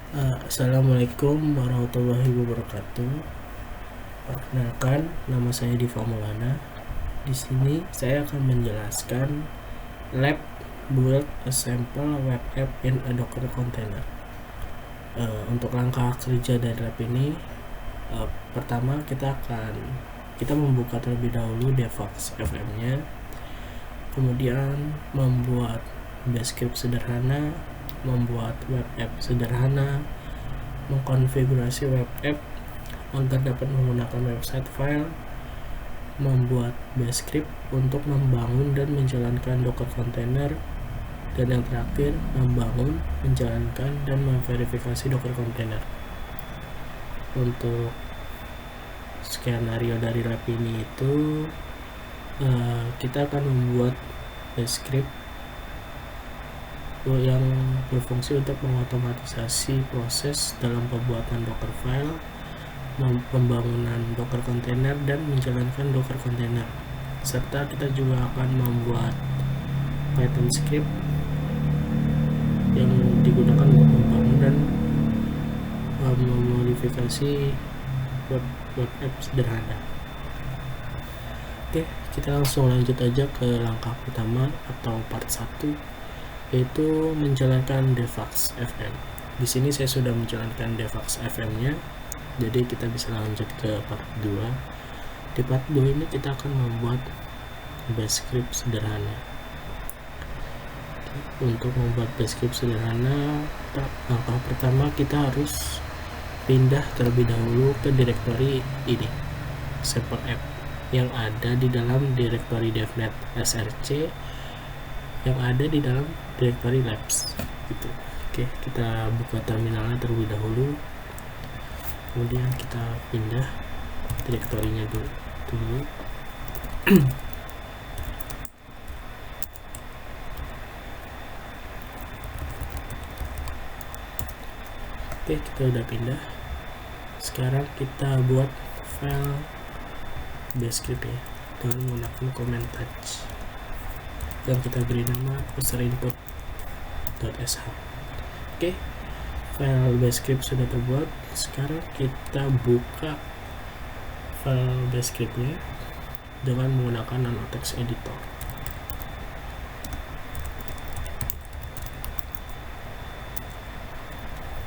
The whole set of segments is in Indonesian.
Assalamualaikum warahmatullahi wabarakatuh. Perkenalkan, nama saya Diva Maulana. Di sini saya akan menjelaskan lab build a sample web app in a Docker container. Untuk langkah kerja dari lab ini, pertama kita membuka terlebih dahulu Devox FM-nya, kemudian membuat base script sederhana, membuat web app sederhana, mengkonfigurasi web app agar dapat menggunakan website file, membuat base script untuk membangun dan menjalankan Docker container, dan yang terakhir membangun, menjalankan, dan memverifikasi Docker container. Untuk skenario dari lab ini itu kita akan membuat base script yang berfungsi untuk mengotomatisasi proses dalam pembuatan Docker file, pembangunan Docker container, dan menjalankan Docker container. Serta kita juga akan membuat Python script yang digunakan untuk membangun dan memodifikasi web app sederhana. Oke, kita langsung lanjut aja ke langkah pertama atau part 1, yaitu menjalankan Devox FM. Di sini saya sudah menjalankan Devox FM-nya, jadi kita bisa lanjut ke part 2. Di part 2 ini kita akan membuat base script sederhana. Untuk membuat base script sederhana, langkah pertama kita harus pindah terlebih dahulu ke direktori ini, sample app, yang ada di dalam direktori devnet src, yang ada di dalam direktori labs gitu. Oke, kita buka terminalnya terlebih dahulu, kemudian kita pindah direktorinya dulu. Oke, kita udah pindah. Sekarang kita buat file base script ya, dengan menggunakan command touch yang kita beri nama userinput.sh. Oke, file base script sudah terbuat. Sekarang kita buka file base scriptnya dengan menggunakan nanotext editor.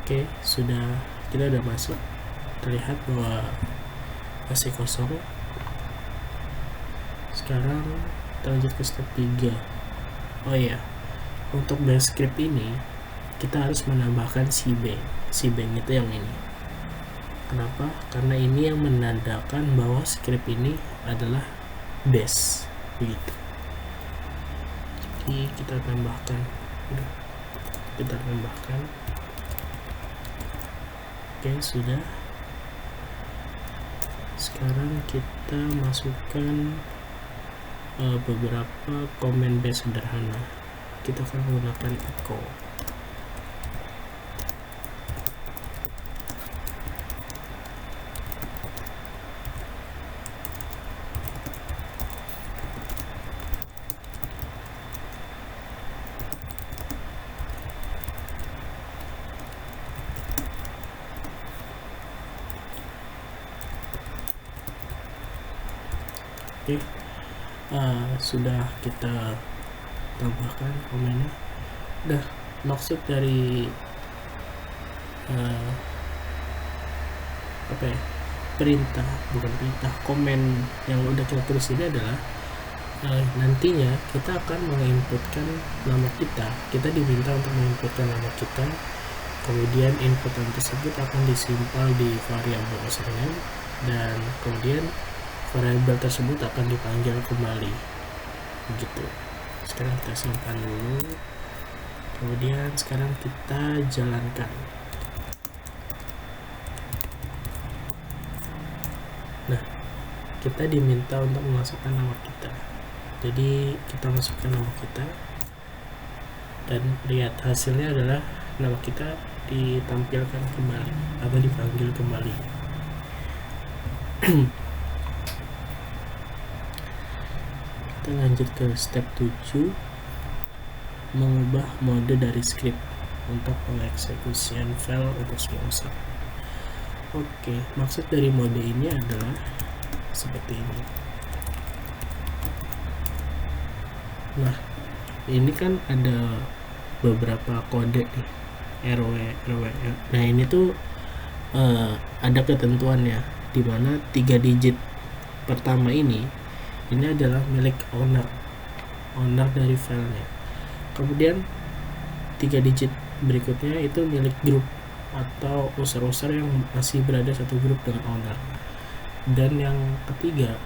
Oke, kita udah masuk. Terlihat bahwa masih kosong. Sekarang kita lanjut ke step 3. Oh iya, untuk base script ini kita harus menambahkan cbang. Cbang itu yang ini. Kenapa? Karena ini yang menandakan bahwa script ini adalah base, begitu. Jadi kita tambahkan. Oke, sudah. Sekarang kita masukkan beberapa komen base sederhana. Kita akan menggunakan echo. Oke, sudah kita tambahkan komennya. Udah, maksud dari komen yang udah kita tulis ini adalah nantinya kita akan menginputkan nama kita. Kita diminta untuk menginputkan nama kita, kemudian inputan tersebut akan disimpan di variabel username, dan kemudian variabel tersebut akan dipanggil kembali, begitu. Sekarang kita simpan dulu, kemudian sekarang kita jalankan. Nah, kita diminta untuk memasukkan nama kita, jadi kita masukkan nama kita, dan lihat hasilnya adalah nama kita ditampilkan kembali atau dipanggil kembali. Kita lanjut ke step 7, mengubah mode dari script. untuk pengeksekusian file untuk semua user. Oke, maksud dari mode ini adalah seperti ini. Nah, ini kan ada beberapa kode nih, RW. Nah, ini tuh ada ketentuannya, dimana 3 digit pertama ini adalah milik owner dari filenya. Kemudian 3 digit berikutnya itu milik grup atau user-user yang masih berada satu grup dengan owner. Dan yang ketiga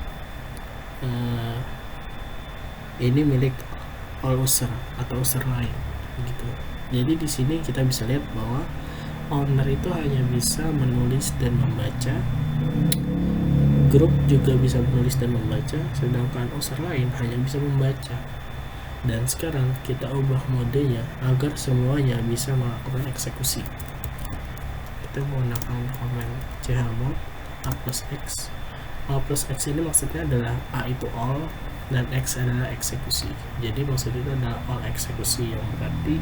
ini milik all user atau user lain gitu. Jadi di sini kita bisa lihat bahwa owner itu hanya bisa menulis dan membaca, grup juga bisa menulis dan membaca, sedangkan user lain hanya bisa membaca. Dan sekarang kita ubah modenya agar semuanya bisa melakukan eksekusi. Kita menggunakan komen chmod a plus x. A plus x ini maksudnya adalah a itu all dan x adalah eksekusi. Jadi maksudnya itu adalah all eksekusi, yang berarti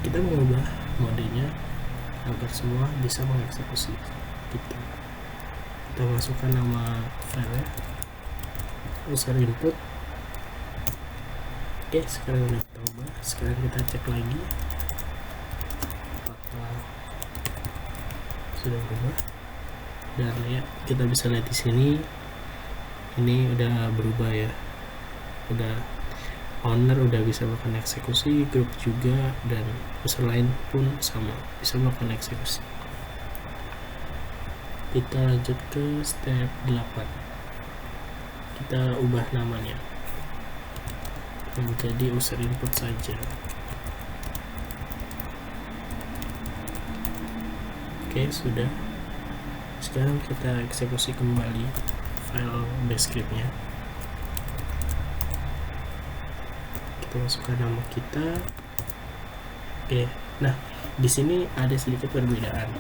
kita mengubah modenya agar semua bisa mengeksekusi gitu. Kita masukkan nama file user input. Oke, sekarang udah kita ubah. Sekarang kita cek lagi apakah sudah berubah. Dan ya, kita bisa lihat di sini ini udah berubah ya. Udah owner udah bisa melakukan eksekusi, grup juga, dan user lain pun sama bisa melakukan eksekusi. Kita lanjut ke step 8. Kita ubah namanya menjadi user input saja. Oke, sudah. Sekarang kita eksekusi kembali file base script-nya. Kita masukkan nama kita. Oke, nah di sini ada sedikit perbedaan.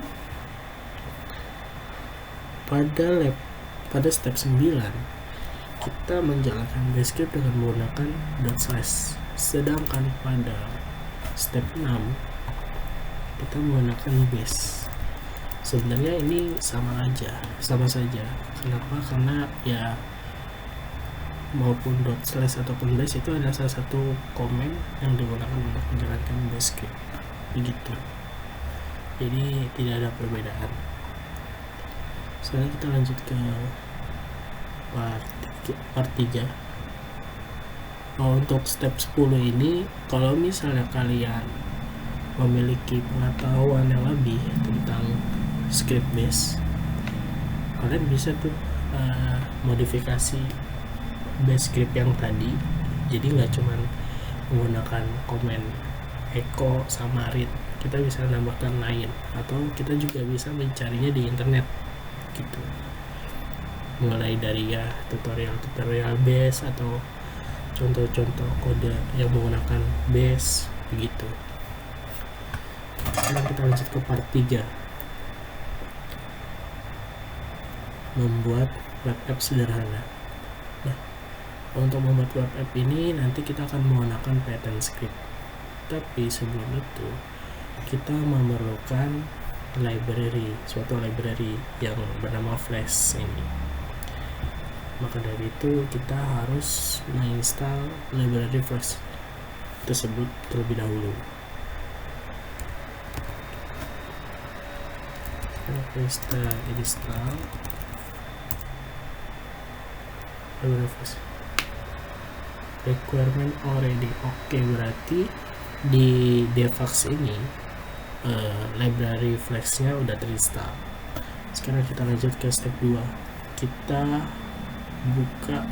Pada step 9 kita menjalankan base script dengan menggunakan .slash, sedangkan pada step 6 kita menggunakan base. Sebenarnya ini sama saja. Kenapa? Karena ya maupun .slash ataupun base itu adalah salah satu komen yang digunakan untuk menjalankan base script begitu. Jadi tidak ada perbedaan. Sekarang kita lanjut ke part 3. Untuk step 10 ini, kalau misalnya kalian memiliki pengetahuan yang lebih tentang script base, kalian bisa tuh modifikasi base script yang tadi. Jadi nggak cuman menggunakan komen echo sama read, kita bisa nambahkan lain, atau kita juga bisa mencarinya di internet gitu, mulai dari ya tutorial base atau contoh-contoh kode yang menggunakan base begitu. Sekarang kita lanjut ke part 3, membuat web app sederhana. Nah, untuk membuat web app ini nanti kita akan menggunakan Python script, tapi sebelum itu kita memerlukan suatu library yang bernama Flash ini. Maka dari itu kita harus menginstal library Flash tersebut terlebih dahulu. Kita install library Flash. Requirement already. Oke, berarti di Devux ini library Flash-nya udah terinstall. Sekarang kita lanjut ke step 2. Kita buka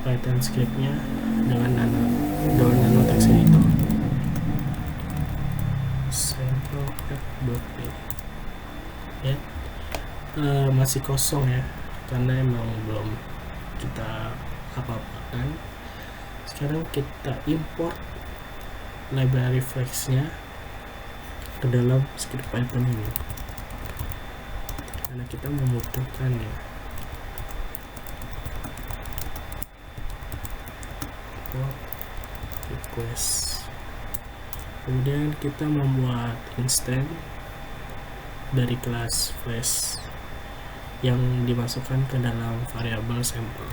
Python script-nya dengan nano text editor. Sample.py ya, masih kosong ya, karena emang belum kita apa-apakan. Sekarang kita import library Flash-nya ke dalam script Python ini, karena kita membutuhkan ya. Request Kemudian kita membuat instance dari kelas flash yang dimasukkan ke dalam variabel sampel.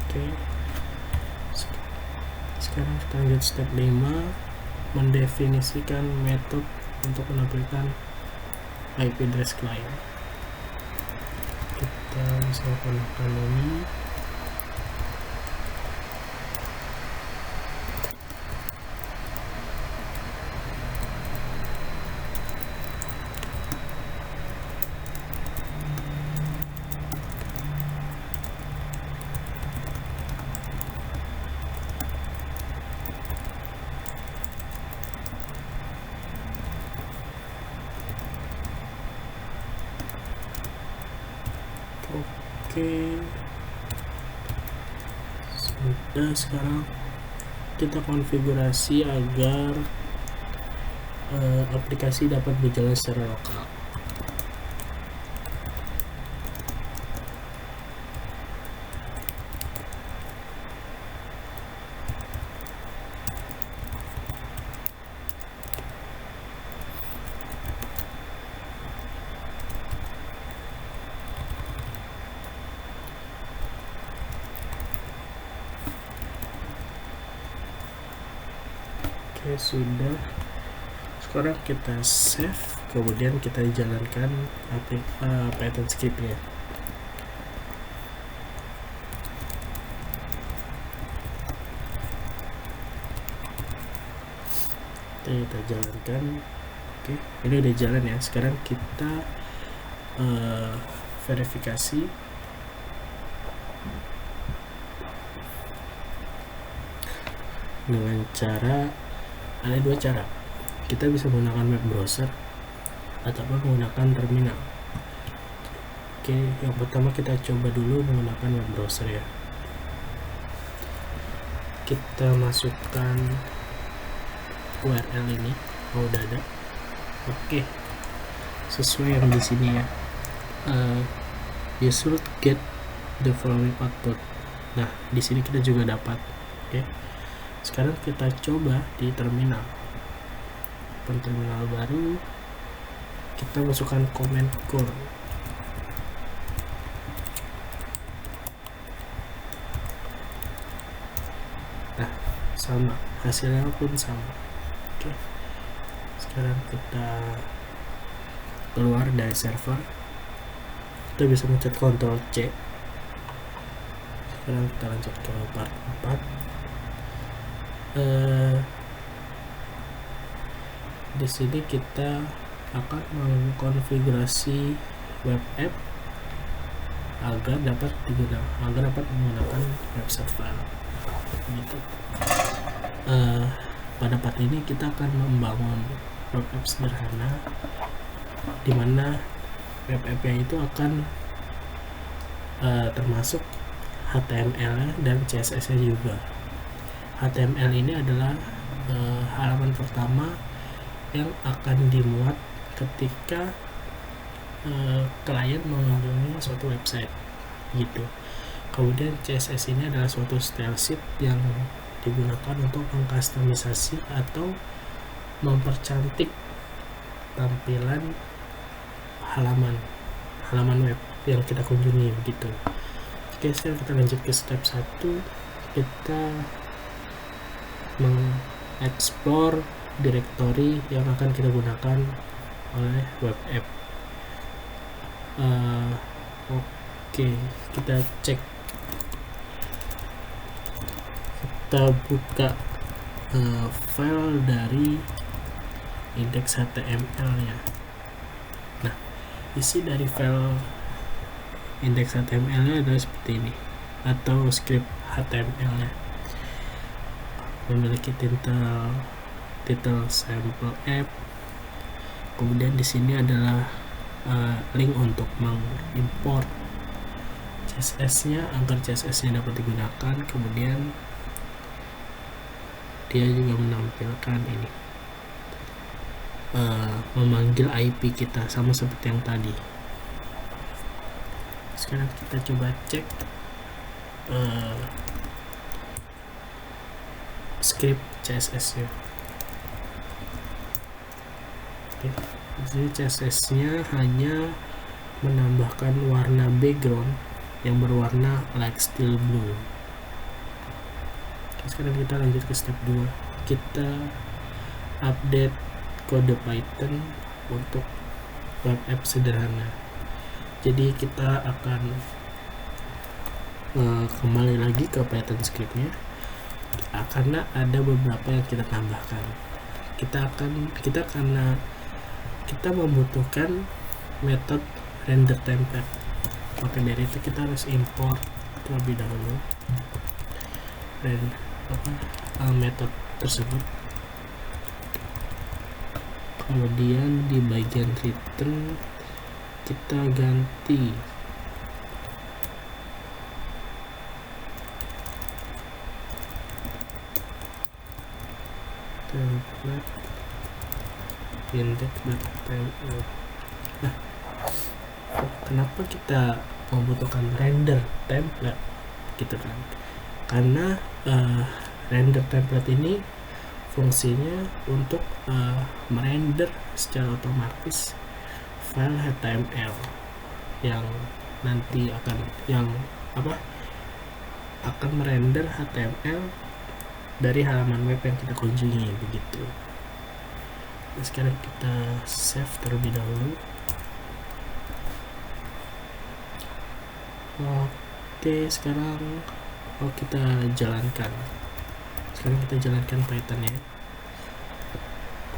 Oke. Sekarang kita lanjut step 5, mendefinisikan metode untuk menampilkan IP address client. Kita bisa gunakan ini. Oke, sudah. Sekarang kita konfigurasi agar aplikasi dapat berjalan secara lokal. Oke, sudah. Sekarang kita save, kemudian kita jalankan Python scriptnya. Kita jalankan. Oke, ini udah jalan ya. Sekarang kita verifikasi. Dengan cara, ada dua cara. Kita bisa menggunakan web browser ataupun menggunakan terminal. Oke, yang pertama kita coba dulu menggunakan web browser ya. Kita masukkan URL ini. Udah ada. Oke, sesuai yang di sini ya. You should get the following output. Nah, di sini kita juga dapat. Oke. Sekarang kita coba di terminal. Open terminal baru. Kita masukkan command core. Nah, sama, hasilnya pun sama. Oke. Sekarang kita keluar dari server. Kita bisa mencet Ctrl C. Sekarang kita lanjut ke part 4. Di sini kita akan mengkonfigurasi web app agar dapat menggunakan website file. Gitu. Pada part ini kita akan membangun web app sederhana, di mana web app-nya itu akan termasuk HTML dan CSS-nya juga. HTML ini adalah halaman pertama yang akan dimuat ketika klien mengunjungi suatu website gitu. Kemudian CSS ini adalah suatu style sheet yang digunakan untuk mengkustomisasi atau mempercantik tampilan halaman web yang kita kunjungi begitu. Oke, sekarang kita lanjut ke step 1. Kita mengeksplor directory yang akan kita gunakan oleh web app. Oke, kita cek. Kita buka file dari index HTML nya. Nah, isi dari file index HTML nya adalah seperti ini, atau script HTML nya. Memiliki title sample app. Kemudian di sini adalah link untuk mengimport CSS-nya agar CSS-nya dapat digunakan. Kemudian dia juga menampilkan ini memanggil IP kita sama seperti yang tadi. Sekarang kita coba cek script CSS nya. Oke, jadi CSS nya hanya menambahkan warna background yang berwarna like steel blue. Oke, sekarang kita lanjut ke step 2. Kita update kode Python untuk web app sederhana. Jadi kita akan kembali lagi ke Python scriptnya, karena ada beberapa yang kita tambahkan. Karena kita membutuhkan metode render template, maka dari itu kita harus import terlebih dahulu metode tersebut. Kemudian di bagian return kita ganti template index.html. Nah, kenapa kita membutuhkan render template gitu kan? Karena render template ini fungsinya untuk merender secara otomatis file HTML yang nanti akan merender HTML dari halaman web yang kita kunjungi, begitu. Nah, sekarang kita save terlebih dahulu. Oke, sekarang kita jalankan. Sekarang kita jalankan Python ya.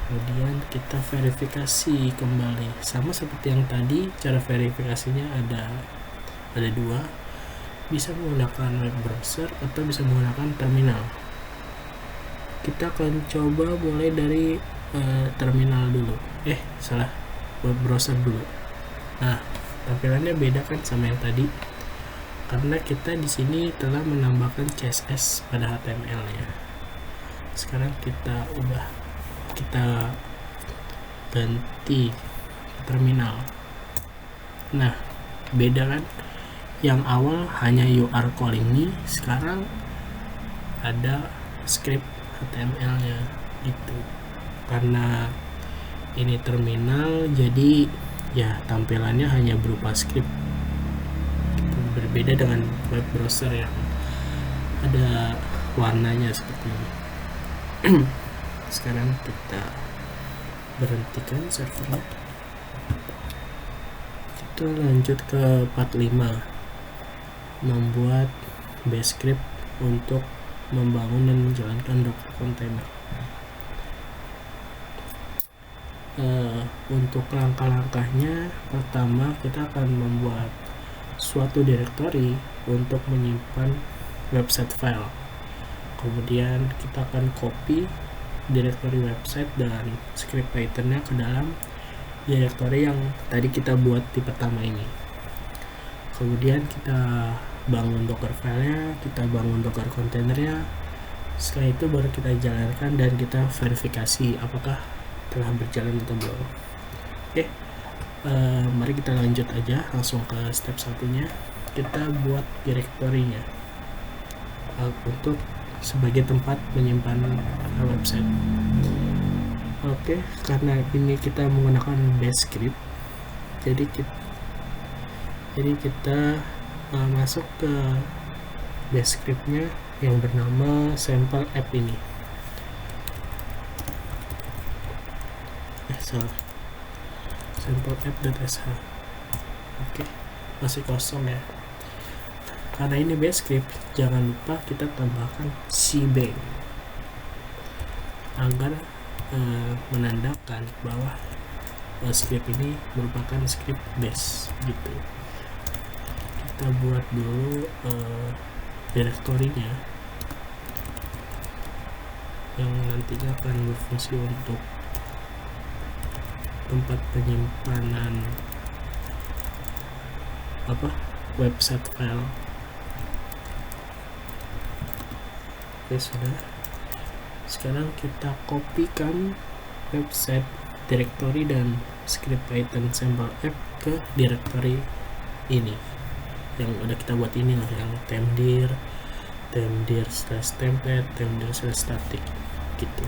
Kemudian kita verifikasi kembali, sama seperti yang tadi. Cara verifikasinya ada dua, bisa menggunakan web browser atau bisa menggunakan terminal. Kita akan coba mulai dari terminal dulu. Web browser dulu. Nah, tampilannya beda kan sama yang tadi, karena kita di sini telah menambahkan CSS pada HTML-nya. Sekarang kita ganti terminal. Nah, beda kan? Yang awal hanya UR calling me, sekarang ada script HTML-nya gitu. Karena ini terminal, jadi ya tampilannya hanya berupa script. Berbeda dengan web browser yang ada warnanya seperti ini. Sekarang kita berhentikan servernya. Kita lanjut ke part 5, membuat base script untuk membangun dan menjalankan Docker container. Untuk langkah-langkahnya, pertama kita akan membuat suatu directory untuk menyimpan website file. Kemudian kita akan copy directory website dan script Python-nya ke dalam directory yang tadi kita buat di pertama ini. Kemudian kita bangun Docker file-nya, kita bangun Docker containernya. Setelah itu baru kita jalankan dan kita verifikasi apakah telah berjalan atau belum. Oke, mari kita lanjut aja langsung ke step satunya. Kita buat directory-nya untuk sebagai tempat menyimpan website. Oke, karena ini kita menggunakan base script, jadi kita masuk ke base script-nya yang bernama sample app ini. Sample app.sh. Oke, masih kosong ya. Karena ini base script, jangan lupa kita tambahkan cbang agar menandakan bahwa script ini merupakan script base gitu. Kita buat dulu directory-nya yang nantinya akan berfungsi untuk tempat penyimpanan website file. Oke, sudah. Sekarang kita kopikan website directory dan script Python sample app ke directory ini yang udah kita buat ini loh, yang temdir slash template, temdir slash static gitu.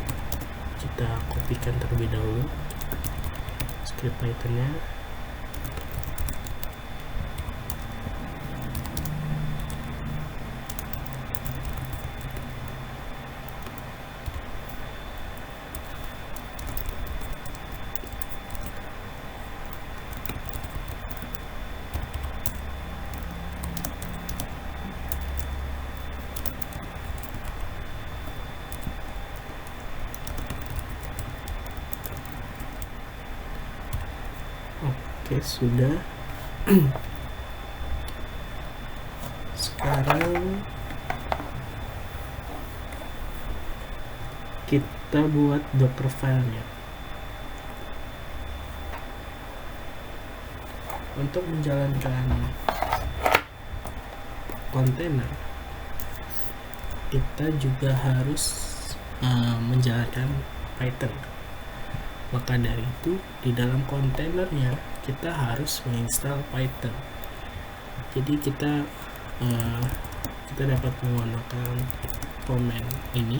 Kita kopikan terlebih dahulu script Python-nya. Oke, sudah. Sekarang kita buat Docker file-nya. Untuk menjalankan kontainer, kita juga harus menjalankan Python. Maka dari itu, di dalam kontainernya kita harus menginstal Python. Jadi kita dapat menggunakan command ini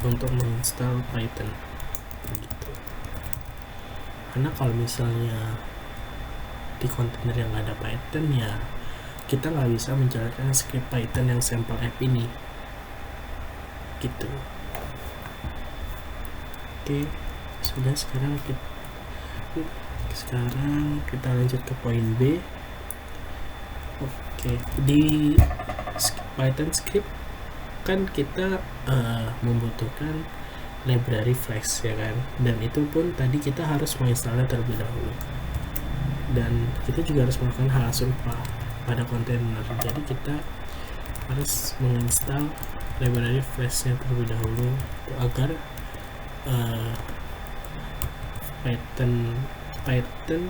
untuk menginstal Python gitu. Karena kalau misalnya di kontainer yang nggak ada Python, ya kita nggak bisa menjalankan script Python yang sampel app ini gitu. Oke, sudah. Sekarang kita lanjut ke poin B. Oke, di Python script kan kita membutuhkan library Flash, ya kan, dan itu pun tadi kita harus menginstalnya terlebih dahulu, dan kita juga harus melakukan hal serupa pada kontainer. Jadi kita harus menginstal library Flash-nya terlebih dahulu agar Python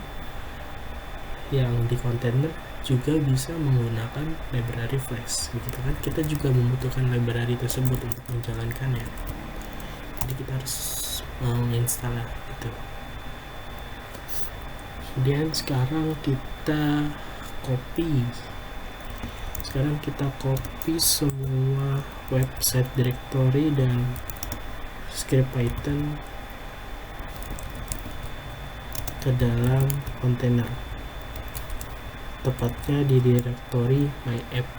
yang di kontainer juga bisa menggunakan library Flash, begitu kan. Kita juga membutuhkan library tersebut untuk menjalankannya, jadi kita harus menginstal gitu. Kemudian sekarang kita copy semua website directory dan script Python ke dalam kontainer, tepatnya di directory my app.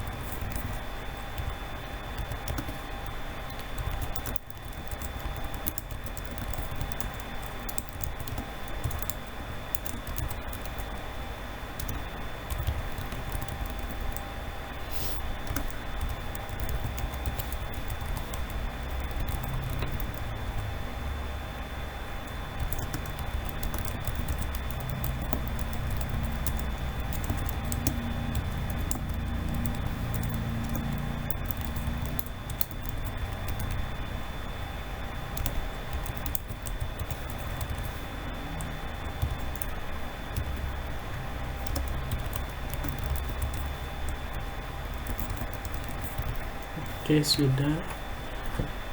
Oke, sudah.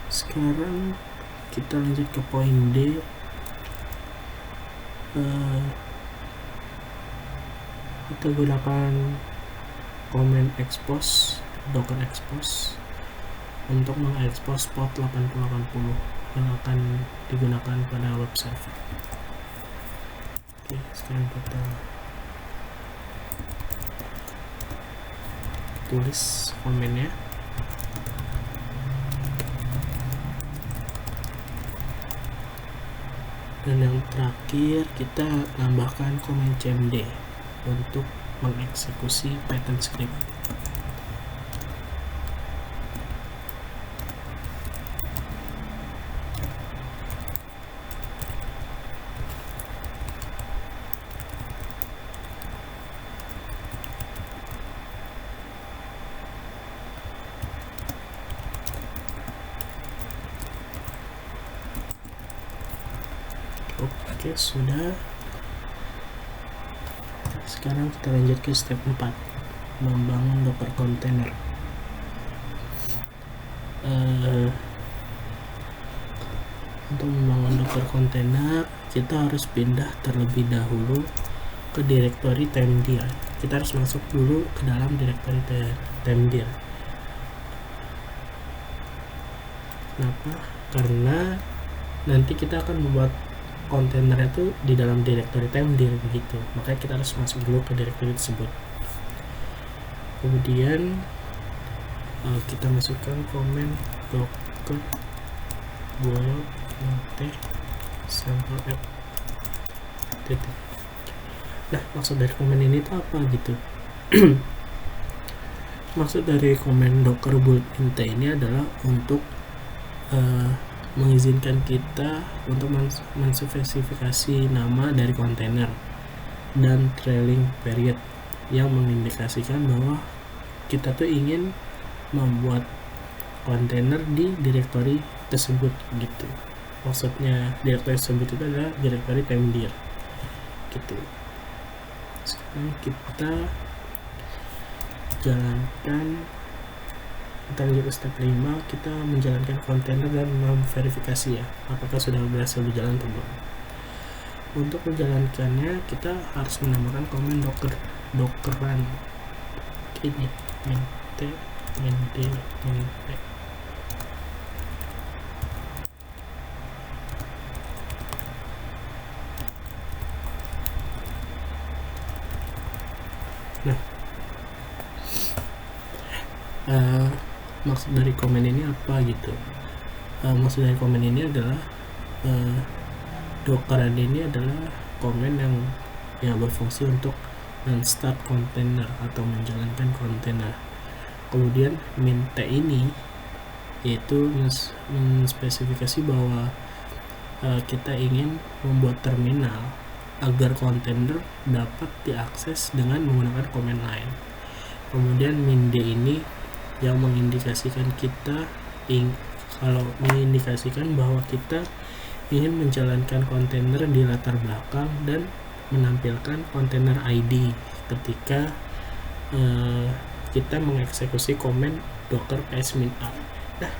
Sekarang kita lanjut ke poin D. Kita gunakan command expose, docker expose untuk mengekspos port 8080 yang akan digunakan pada web server. Oke, sekarang kita tulis command-nya. Dan yang terakhir kita tambahkan command cmd untuk mengeksekusi Python script. Oke, sudah. Sekarang kita lanjut ke step 4, membangun Docker container. Untuk membangun Docker container kita harus pindah terlebih dahulu ke direktori temdir. Kita harus masuk dulu ke dalam direktori temdir. Kenapa? Karena nanti kita akan membuat kontainer itu di dalam direktori temdir begitu. Makanya kita harus masuk dulu ke direktori tersebut. Kemudian kita masukkan komen docker build sample app titik. Nah, maksud dari komen ini itu apa gitu? Maksud dari komen docker build int ini adalah untuk mengizinkan kita untuk menspesifikasi nama dari kontainer dan trailing period yang mengindikasikan bahwa kita tuh ingin membuat kontainer di direktori tersebut gitu. Maksudnya direktori tersebut itu adalah direktori temdir gitu. Sekarang kita jalankan, kita lanjut ke step 5, kita menjalankan kontainer dan memverifikasi ya apakah sudah berhasil berjalan atau belum. Untuk menjalankannya kita harus menambahkan komen dockeran ini md. Nah, maksud dari komen ini apa gitu? Maksud dari komen ini adalah dockeran ini adalah komen yang berfungsi untuk men-start kontainer atau menjalankan kontainer. Kemudian min t ini yaitu menspesifikasi bahwa kita ingin membuat terminal agar kontainer dapat diakses dengan menggunakan command line. Kemudian min d ini yang mengindikasikan mengindikasikan bahwa kita ingin menjalankan kontainer di latar belakang dan menampilkan kontainer ID ketika kita mengeksekusi komen docker psmin a. Nah,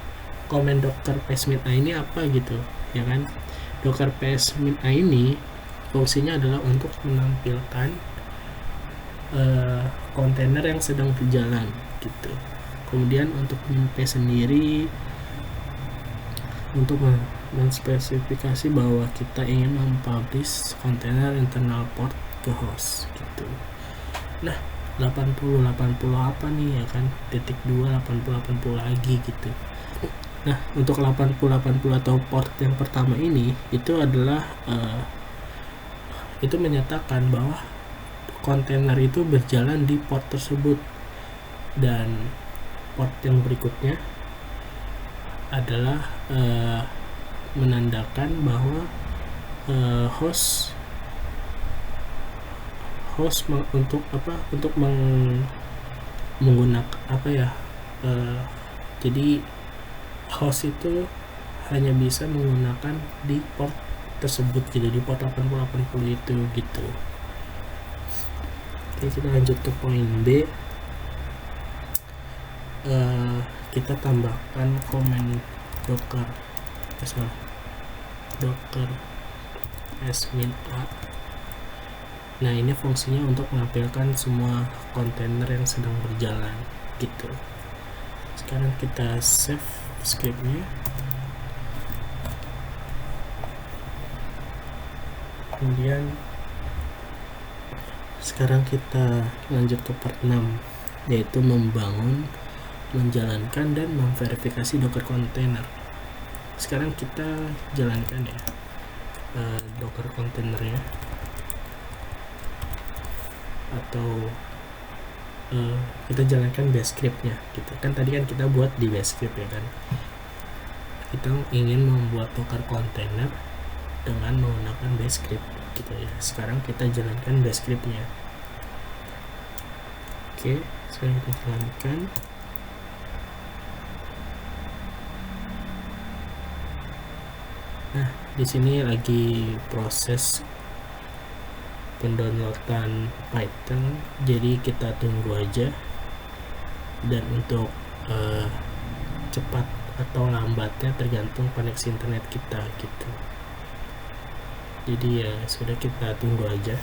komen docker psmin a ini apa gitu ya kan? Docker psmin a ini fungsinya adalah untuk menampilkan kontainer yang sedang berjalan gitu. Kemudian untuk min p sendiri untuk menspesifikasi bahwa kita ingin mempublish kontainer internal port ke host gitu. Nah, 80 apa nih ya kan, titik 2 80 lagi gitu. Nah, untuk 80 atau port yang pertama ini itu adalah itu menyatakan bahwa kontainer itu berjalan di port tersebut, dan port yang berikutnya adalah menandakan bahwa host untuk menggunakan apa ya, jadi host itu hanya bisa menggunakan di port tersebut gitu, di port 80 itu gitu. Oke, kita lanjut ke poin B. Kita tambahkan komen docker psmin a. Nah, ini fungsinya untuk menampilkan semua kontainer yang sedang berjalan gitu. Sekarang kita save scriptnya. Kemudian sekarang kita lanjut ke part 6, yaitu membangun, menjalankan, dan memverifikasi docker container. Sekarang kita jalankan ya docker containernya, atau kita jalankan bash scriptnya gitu kan. Tadi kan kita buat di bash script ya kan, kita ingin membuat docker container dengan menggunakan bash script gitu ya. Sekarang kita jalankan bash scriptnya. Oke, sekarang kita jalankan. Nah, di sini lagi proses pendownloadan Python, jadi kita tunggu aja. Dan untuk cepat atau lambatnya tergantung koneksi internet kita gitu. Jadi ya sudah, kita tunggu aja.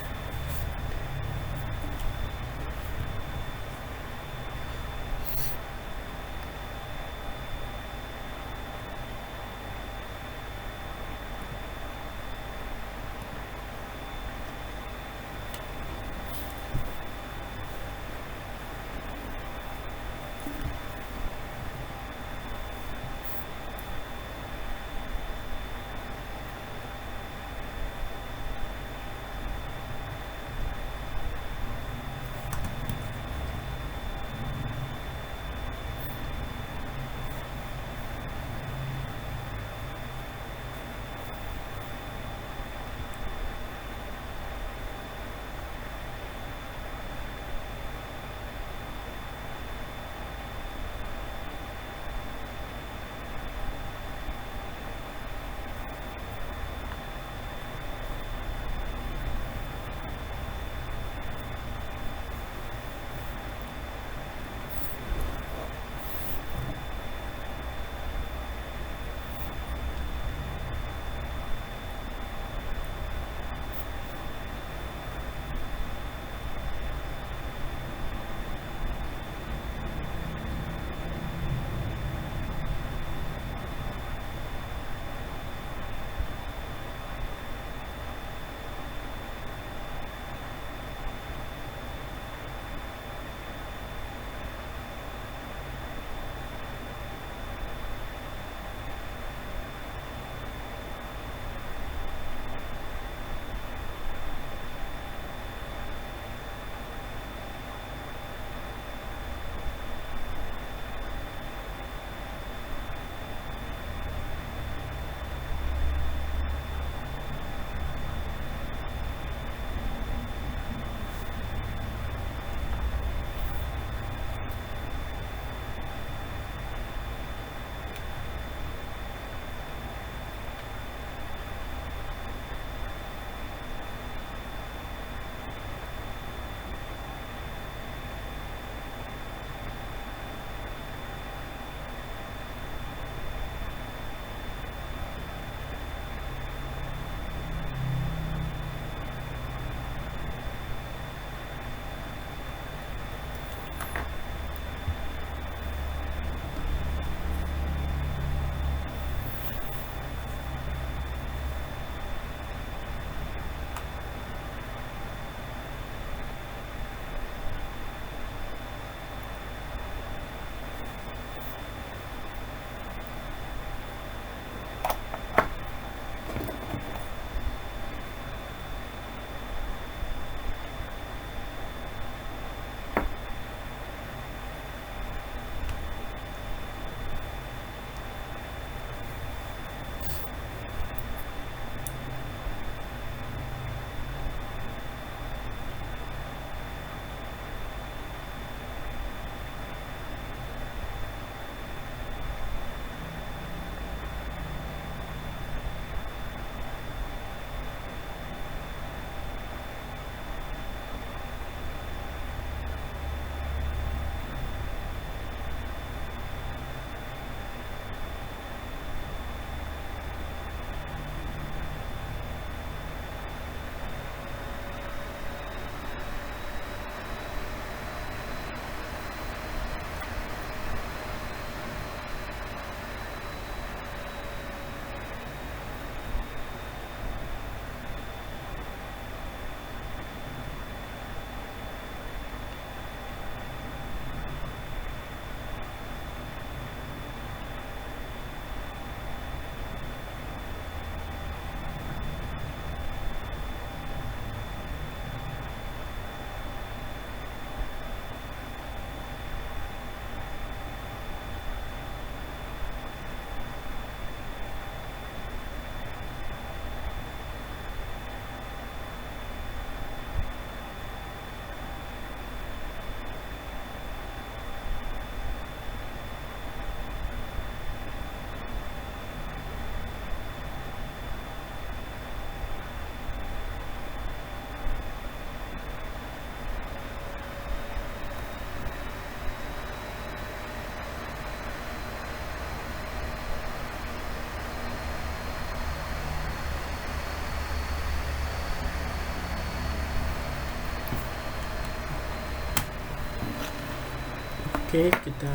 Oke, kita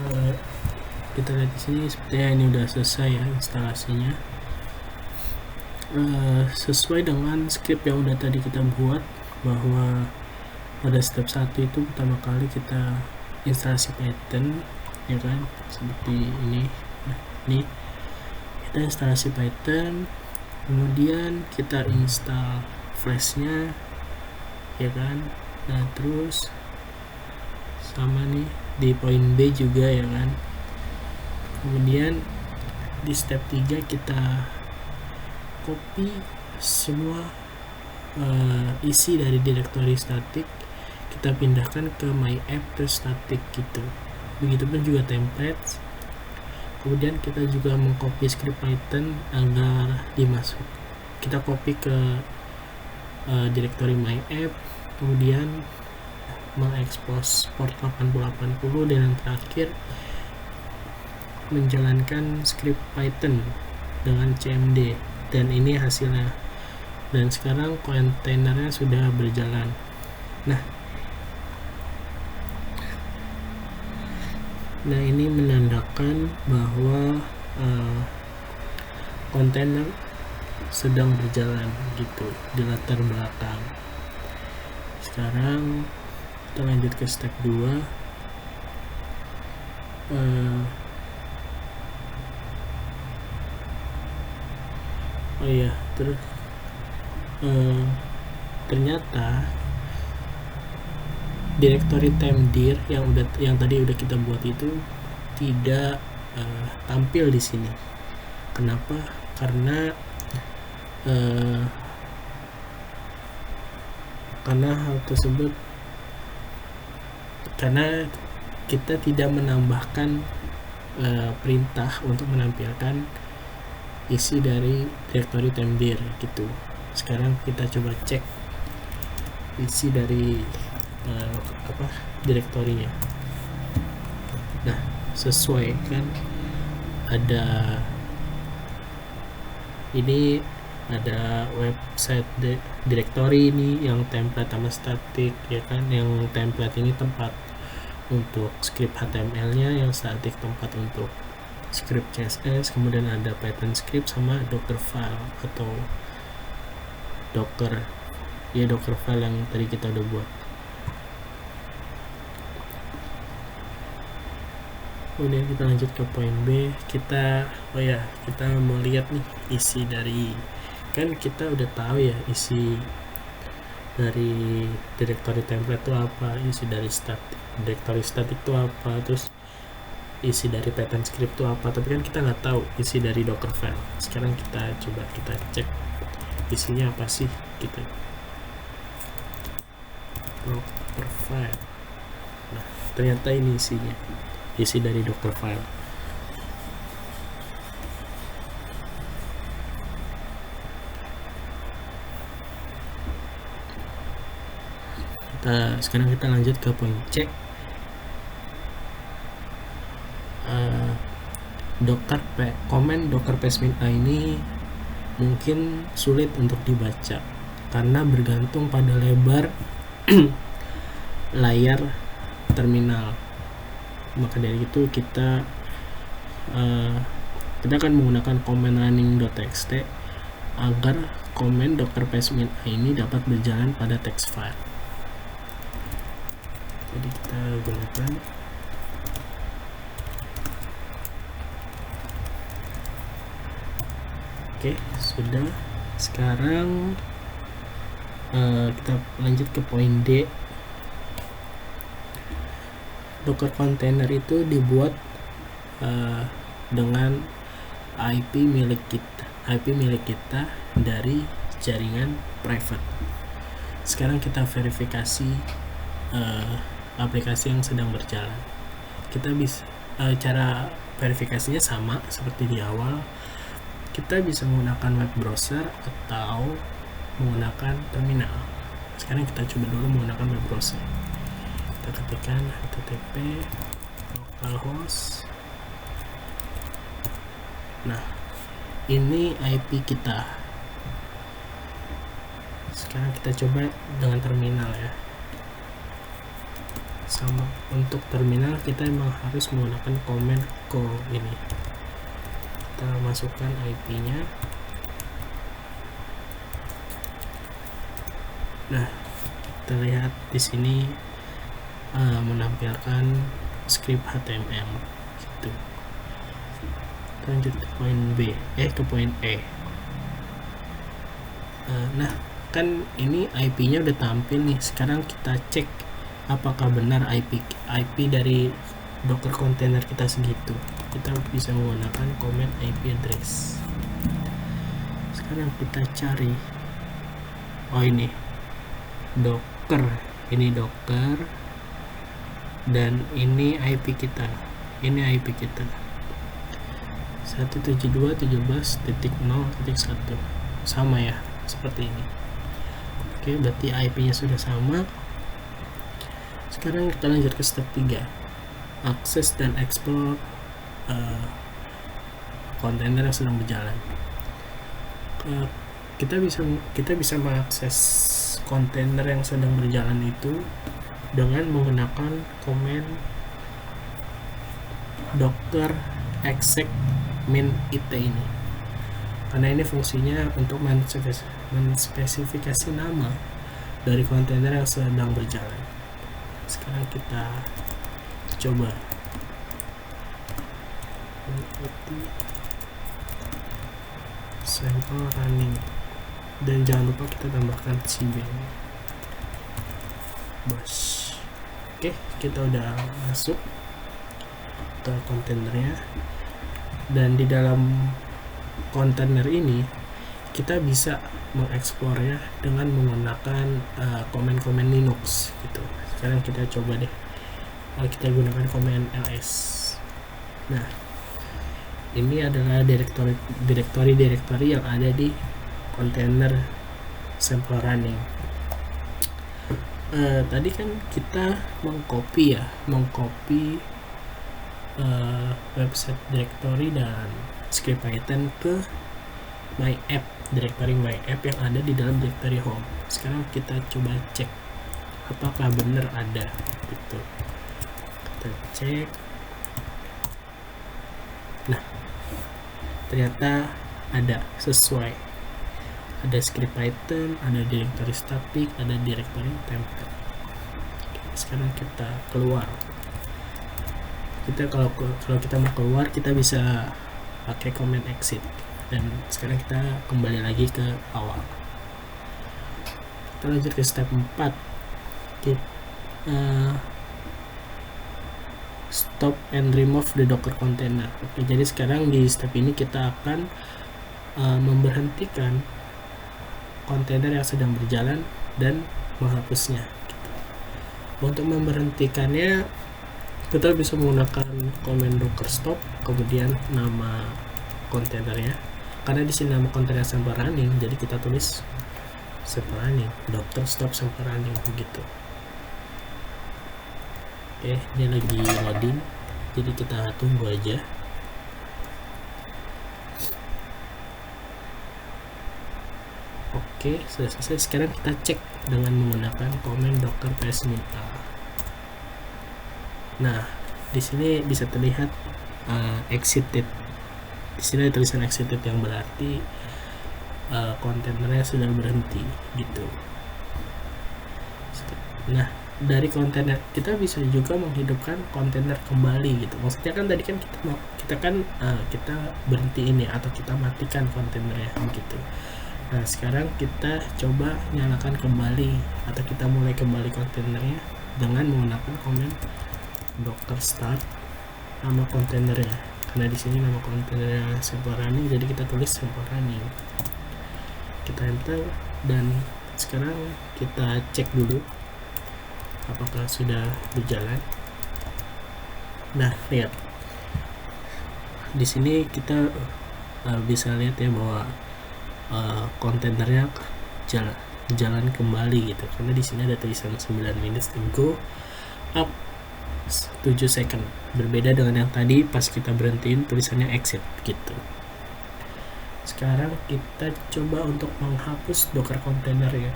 lihat di sini sepertinya ini udah selesai ya instalasinya. Sesuai dengan script yang udah tadi kita buat, bahwa pada step 1 itu pertama kali kita instalasi Python, ya kan, seperti ini. Nah, ini kita instalasi Python, kemudian kita install flashnya, ya kan. Nah, terus sama nih di poin B juga, ya kan. Kemudian di step 3 kita copy semua isi dari directory static, kita pindahkan ke my app terus static gitu. Begitupun juga templates. Kemudian kita juga mengcopy script Python agar dimasuk. Kita copy ke directory my app, kemudian mengekspos port 8080, dan yang terakhir menjalankan script Python dengan cmd, dan ini hasilnya. Dan sekarang kontainernya sudah berjalan. Nah ini menandakan bahwa kontainer sedang berjalan gitu di latar belakang. Sekarang kita lanjut ke step 2. Oh iya, terus ternyata directory temdir yang tadi udah kita buat itu tidak tampil di sini. Kenapa? Karena hal tersebut karena kita tidak menambahkan perintah untuk menampilkan isi dari directory temdir gitu. Sekarang kita coba cek isi dari direktorinya. Nah, sesuai kan, ada website directory ini yang template sama static, ya kan. Yang template ini tempat untuk script HTML-nya, yang static tempat untuk script CSS, kemudian ada Python script sama Docker file atau Docker file yang tadi kita udah buat. Kemudian kita lanjut ke poin B. Kita mau lihat nih isi dari, kan kita udah tahu ya isi dari directory template itu apa, isi dari directory static itu apa, terus isi dari Python script itu apa, tapi kan kita nggak tahu isi dari Docker file. Sekarang kita coba cek isinya apa sih gitu. Docker file. Nah, ternyata ini isinya, isi dari Docker file. Sekarang kita lanjut ke poin C. Komen docker paste-min-a ini mungkin sulit untuk dibaca karena bergantung pada lebar layar terminal. Maka dari itu kita akan menggunakan command running.txt agar komen docker paste-min-a ini dapat berjalan pada text file. Jadi kita gunakan sudah. Sekarang kita lanjut ke poin D. Docker container itu dibuat dengan IP milik kita dari jaringan private. Sekarang kita verifikasi aplikasi yang sedang berjalan. Kita bisa cara verifikasinya sama seperti di awal. Kita bisa menggunakan web browser atau menggunakan terminal. Sekarang kita coba dulu menggunakan web browser. Kita ketikkan http localhost. Nah, ini IP kita. Sekarang kita coba dengan terminal ya. 1 sama. Untuk terminal kita memang harus menggunakan command co ini. Kita masukkan IP-nya. Nah, kita lihat di sini menampilkan script HTML gitu. Lanjut ke poin poin E. Nah, kan ini IP-nya udah tampil nih. Sekarang kita cek apakah benar IP dari Docker container kita segitu. Kita bisa menggunakan command IP address. Sekarang kita cari, oh ini Docker, ini Docker, dan ini IP kita, ini IP kita 172.17.0.1 sama ya, seperti ini. Oke, berarti IP-nya sudah sama. Sekarang kita lanjut ke step 3, akses dan explore kontainer yang sedang berjalan. Kita bisa mengakses kontainer yang sedang berjalan itu dengan menggunakan command docker exec min it ini, karena ini fungsinya untuk menspesifikasi nama dari kontainer yang sedang berjalan. Sekarang kita coba sample running, dan jangan lupa kita tambahkan cbn bus. Oke, kita udah masuk ke kontainernya, dan di dalam kontainer ini kita bisa mengeksplornya dengan menggunakan komen-komen Linux gitu. Sekarang kita coba deh, kita gunakan command ls. Nah, ini adalah direktori yang ada di kontainer sample running. Tadi kan kita mengcopy website directory dan script Python ke my app, directory my app yang ada di dalam directory home. Sekarang kita coba cek apakah benar ada gitu. Kita cek. Nah, ternyata ada, sesuai. Ada script Python, ada directory static, ada directory template. Sekarang kita keluar. Kita kalau kita mau keluar, kita bisa pakai command exit. Dan sekarang kita kembali lagi ke awal. Kita lanjut ke step 4. Stop and remove the docker container. Oke, jadi sekarang di step ini kita akan memberhentikan kontainer yang sedang berjalan dan menghapusnya. Untuk memberhentikannya, kita bisa menggunakan command docker stop, kemudian nama kontainernya. Karena di sini nama kontainer sample running, jadi kita tulis sample running, docker stop sample running begitu. Oke, ini lagi loading, jadi kita tunggu aja. Oke, sudah selesai. Sekarang kita cek dengan menggunakan command docker ps-min a. Nah, di sini bisa terlihat exited. Di sini ada tulisan exited yang berarti kontainernya sudah berhenti gitu. Nah, dari kontainer kita bisa juga menghidupkan kontainer kembali gitu. Maksudnya kan tadi kan kita berhenti ini atau kita matikan kontainernya gitu. Nah, sekarang kita coba nyalakan kembali atau kita mulai kembali kontainernya dengan menggunakan command docker start nama kontainernya. Karena di sini nama kontainernya sample running, jadi kita tulis sample running. Kita enter, dan sekarang kita cek dulu apakah sudah berjalan. Nah, lihat di sini kita bisa lihat ya bahwa kontainernya jalan kembali gitu, karena di sini ada tulisan 9 minutes ago up 7 second. Berbeda dengan yang tadi pas kita berhentiin tulisannya exit gitu. Sekarang kita coba untuk menghapus docker container ya.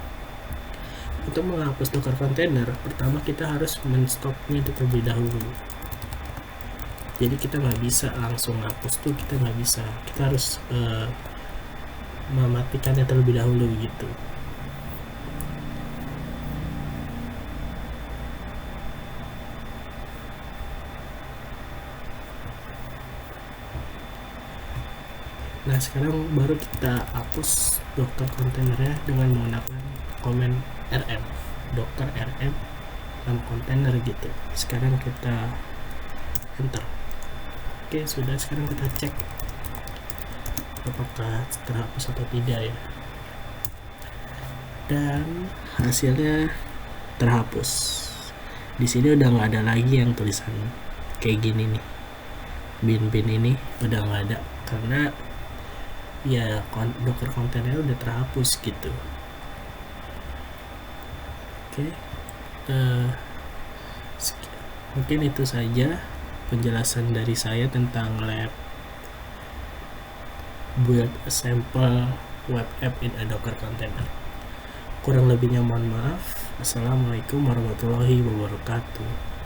untuk menghapus Docker container, pertama kita harus menstopnya terlebih dahulu. Jadi kita nggak bisa langsung hapus tuh, kita nggak bisa. Kita harus mematikannya terlebih dahulu gitu. Nah, sekarang baru kita hapus Docker containernya dengan menggunakan command rm, docker rm nama kontainer gitu. Sekarang kita enter. Oke, sudah. Sekarang kita cek apakah terhapus atau tidak ya. Dan hasilnya terhapus. Di sini udah nggak ada lagi yang tulisan kayak gini nih. Bin ini udah nggak ada karena ya Docker container udah terhapus gitu. Oke, mungkin itu saja penjelasan dari saya tentang lab build a sample web app in a Docker container. Kurang lebihnya mohon maaf. Assalamualaikum warahmatullahi wabarakatuh.